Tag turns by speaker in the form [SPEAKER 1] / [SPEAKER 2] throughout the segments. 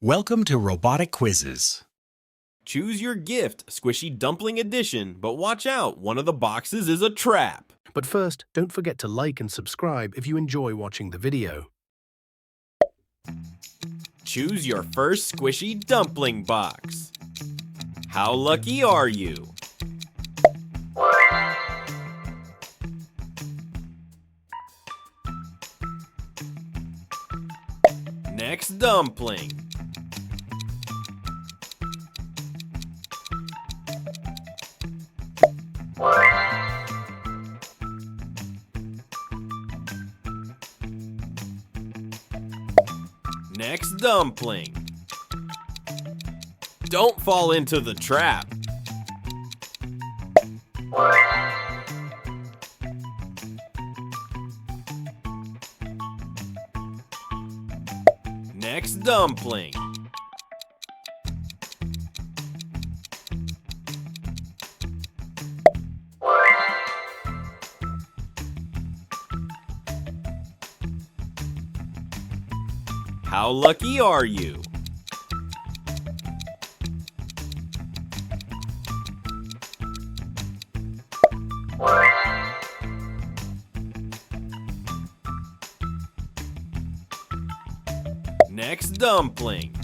[SPEAKER 1] Welcome to Robotic Quizzes.
[SPEAKER 2] Choose your gift, Squishy Dumpling Edition, but watch out, one of the boxes is a trap.
[SPEAKER 3] But first, don't forget to like and subscribe if you enjoy watching the video.
[SPEAKER 2] Choose your first Squishy Dumpling box. How lucky are you? Next dumpling. Next dumpling. Don't fall into the trap. Next dumpling. How lucky are you? Next dumpling.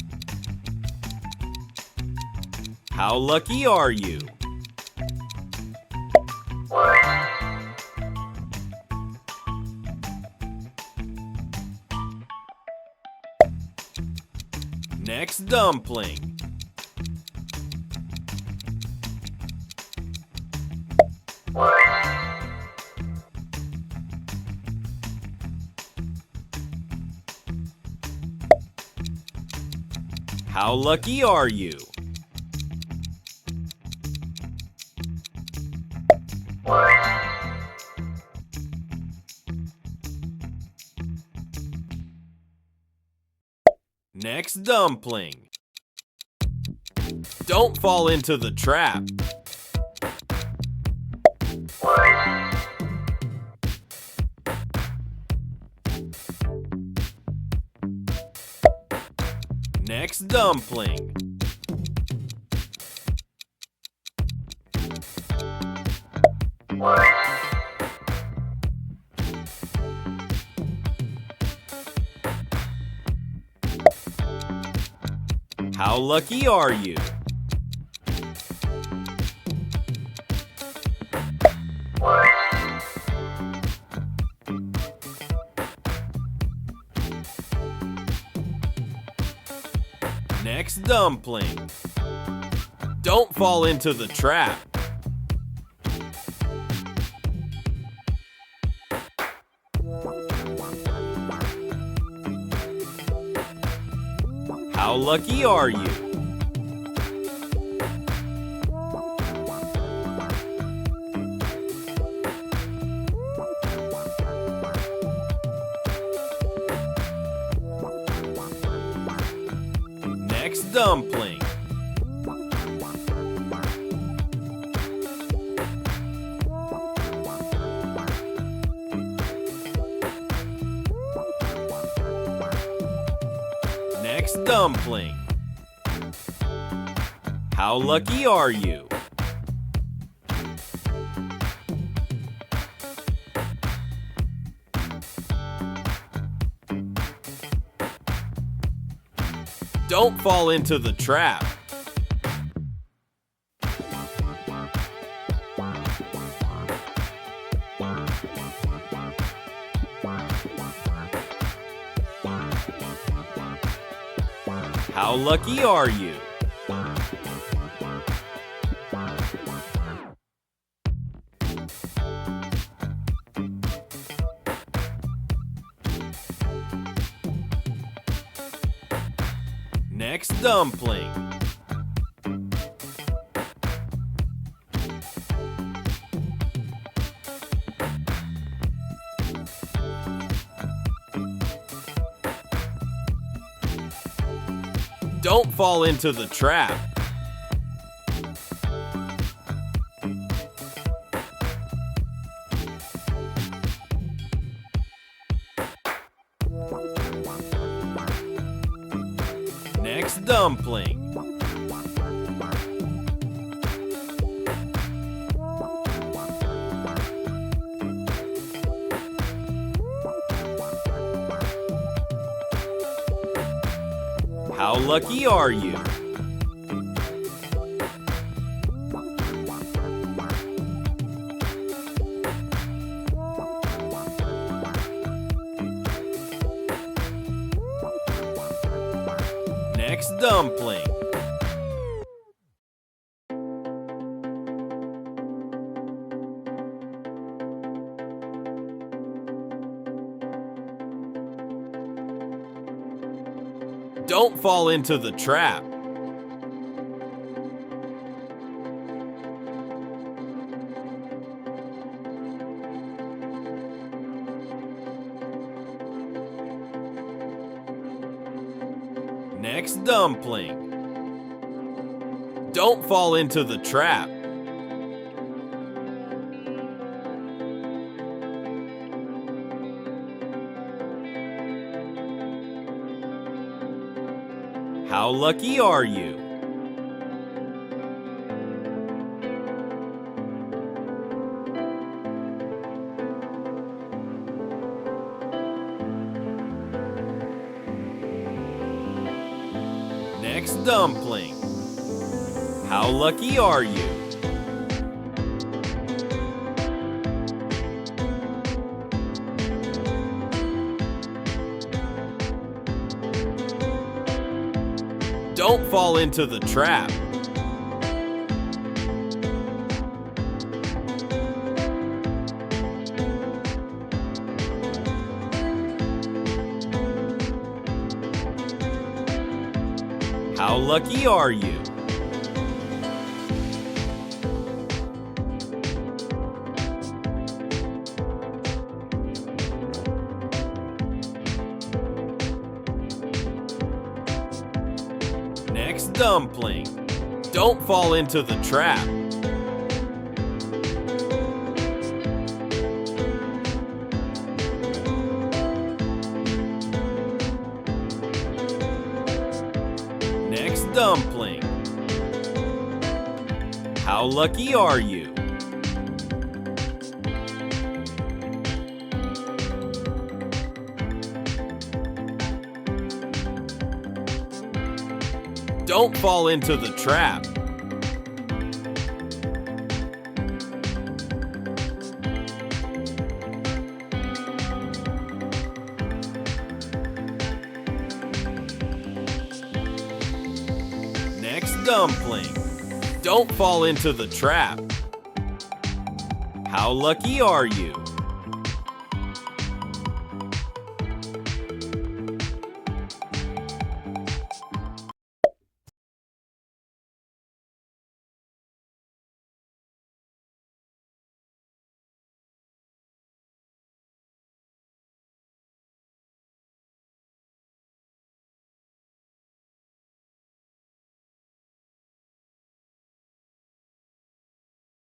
[SPEAKER 2] How lucky are you? Next dumpling. How lucky are you? Next dumpling. Don't fall into the trap. Next dumpling. How lucky are you? Next dumpling. Don't fall into the trap. How lucky are you? Next dumpling. Next dumpling. How lucky are you? Don't fall into the trap. How lucky are you? Next dumpling. Don't fall into the trap. Next Next dumpling. How lucky are you? Next dumpling. Don't fall into the trap. Next dumpling. Don't fall into the trap. How lucky are you? Next dumpling. How lucky are you? Don't fall into the trap. How lucky are you? Next dumpling. Don't fall into the trap. Next dumpling. How lucky are you? Don't fall into the trap. Next dumpling. Don't fall into the trap. How lucky are you?